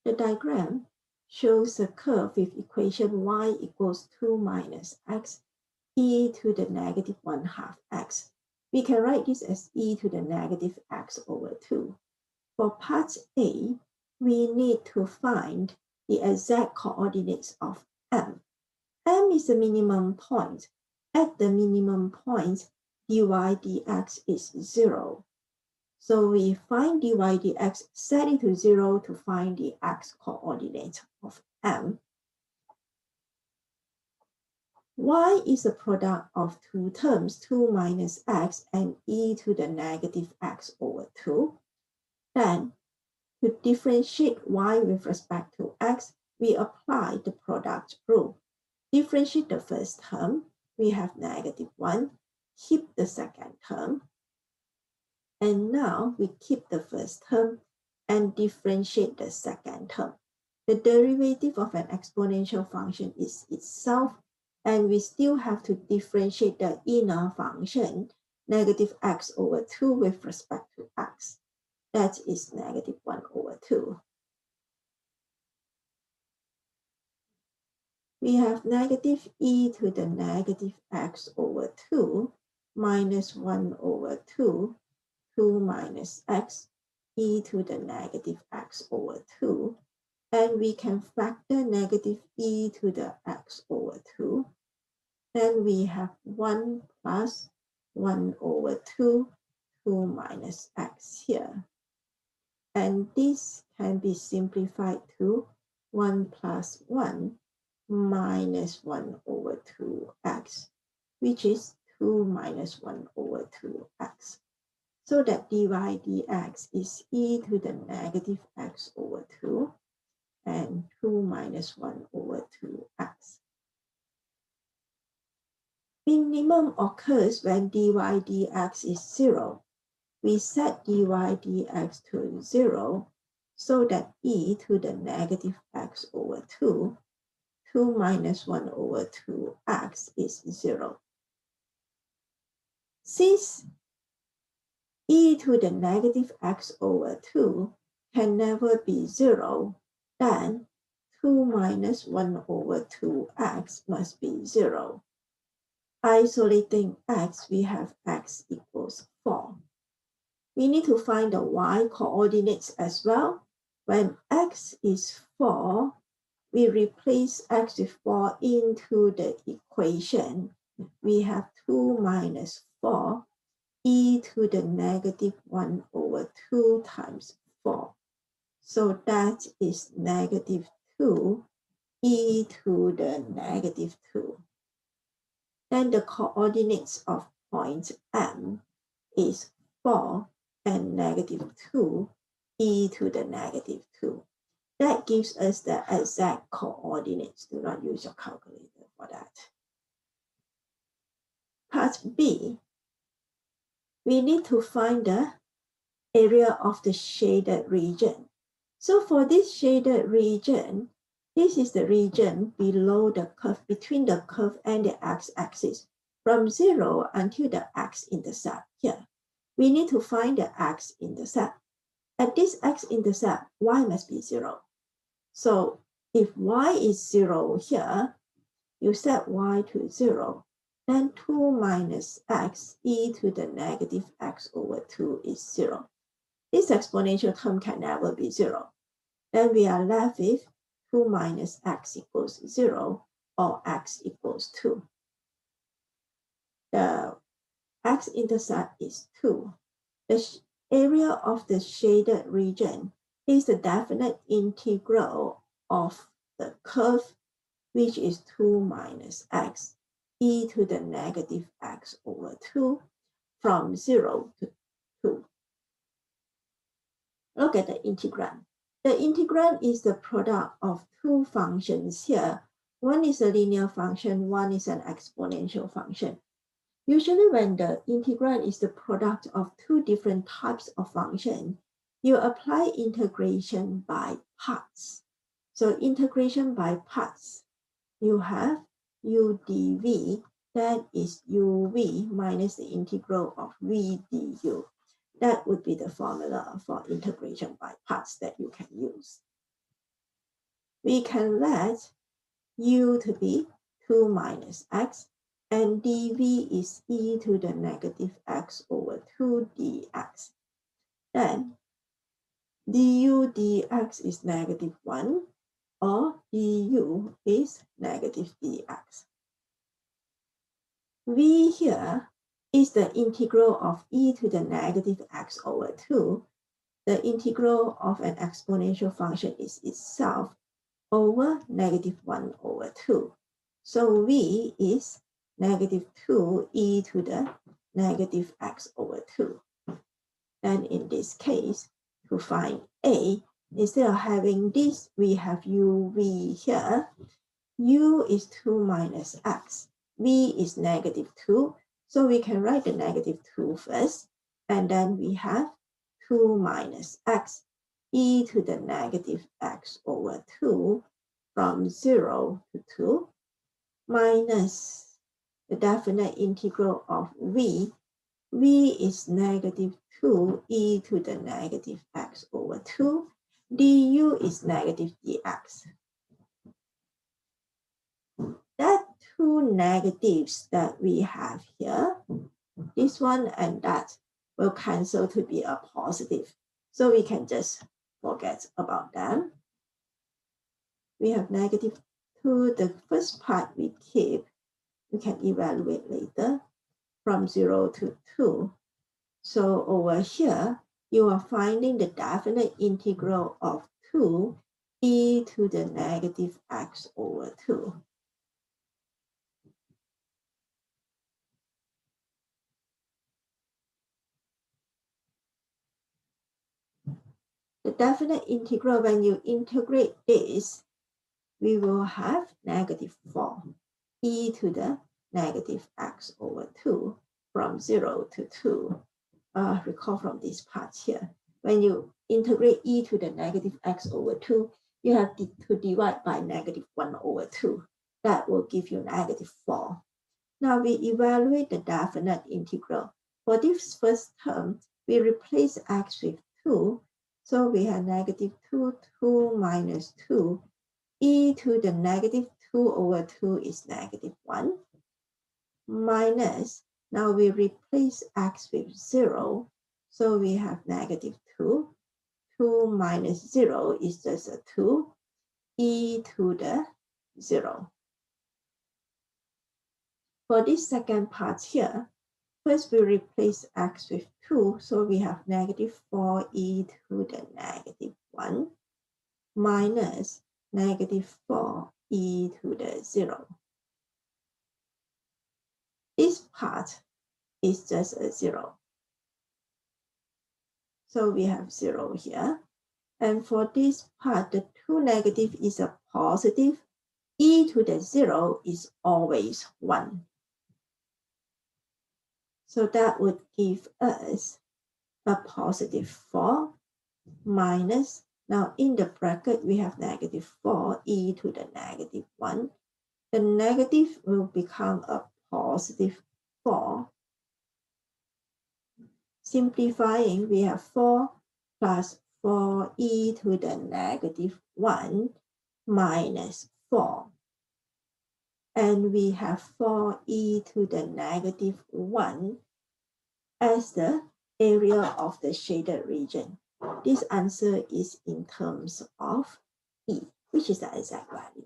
The diagram shows a curve with equation y equals 2 minus x e to the negative 1/2 x. We can write this as e to the negative x over 2. For part A, we need to find the exact coordinates of M. M is the minimum point. At the minimum point, dy dx is 0. So we find dy dx, set it to 0 to find the x coordinate of M. Y is the product of two terms, 2 minus x and e to the negative x over 2. Then, to differentiate y with respect to x, we apply the product rule. Differentiate the first term, we have -1, keep the second term. And now we keep the first term and differentiate the second term. The derivative of an exponential function is itself, and we still have to differentiate the inner function, -x over 2 with respect to x. That is -1 over 2. We have negative e to the negative x over 2 minus 1 over 2, 2 minus x, e to the negative x over 2. And we can factor negative e to the x over 2. Then we have 1 plus 1 over 2, 2 minus x here. And this can be simplified to 1 plus 1 minus 1 over 2x, which is 2 minus 1 over 2x. So that dy dx is e to the negative x over 2 and 2 minus 1 over 2x. Minimum occurs when dy dx is 0. We set dy dx to 0 so that e to the negative x over 2, 2 minus 1 over 2x is 0. Since e to the negative x over 2 can never be 0, then 2 minus 1 over 2x must be 0. Isolating x, we have x equals 4. We need to find the y coordinates as well. When x is 4, we replace x with 4 into the equation. We have 2 minus 4 e to the negative 1 over 2 times 4. So that is -2 e to the -2. Then the coordinates of point M is 4 and -2 e to the -2. That gives us the exact coordinates. Do not use your calculator for that. Part B, we need to find the area of the shaded region. So for this shaded region, this is the region below the curve, between the curve and the x-axis, from 0 until the x-intercept here. We need to find the x-intercept. At this x-intercept, y must be 0. So if y is 0 here, you set y to 0, then 2 minus x e to the negative x over 2 is 0. This exponential term can never be 0. Then we are left with 2 minus x equals 0, or x equals 2. The x-intercept is 2. The area of the shaded region is the definite integral of the curve, which is 2 minus x e to the negative x over 2 from 0 to 2. Look at the integrand. The integrand is the product of two functions here. One is a linear function, one is an exponential function. Usually when the integrand is the product of two different types of function, you apply integration by parts. So integration by parts, you have u dv, that is uv minus the integral of v du. That would be the formula for integration by parts that you can use. we can let u to be 2 minus x, and dv is e to the negative x over 2 dx. Then du dx is negative 1, or du is negative dx. V here is the integral of e to the negative x over 2. The integral of an exponential function is itself over negative 1 over 2. So v is negative 2 e to the negative x over 2. And in this case, to find a, instead of having this, we have uv here. U is 2 minus x. V is negative 2. So we can write the negative 2 first. And then we have 2 minus x e to the negative x over 2 from 0 to 2 minus the definite integral of v. V is negative 2 e to the negative x over 2. Du is negative dx. That two negatives that we have here, this one and that, will cancel to be a positive. So we can just forget about them. We have negative 2. The first part we keep, we can evaluate later, from 0 to 2. So over here, you are finding the definite integral of 2 e to the negative x over 2. The definite integral, when you integrate this, we will have negative 4 e to the negative x over 2 from 0 to 2. Recall from this part here. When you integrate e to the negative x over 2, you have to divide by negative 1 over 2. That will give you negative 4. Now we evaluate the definite integral. For this first term, we replace x with 2. So we have negative 2 minus 2. E to the negative 2 over 2 is negative 1. Minus, now we replace x with 0. So we have negative 2. 2 minus 0 is just a 2. E to the 0. For this second part here, first we replace x with 2, so we have negative 4 e to the negative 1 minus negative 4 e to the 0. This part is just a 0. So we have 0 here. And for this part, the 2 negative is a positive. E to the 0 is always 1. So that would give us a positive 4 minus, now in the bracket we have negative 4 e to the negative 1. The negative will become a positive 4. Simplifying, we have 4 plus 4 e to the negative 1 minus 4. And we have 4 e to the negative 1 as the area of the shaded region. This answer is in terms of E, which is the exact value.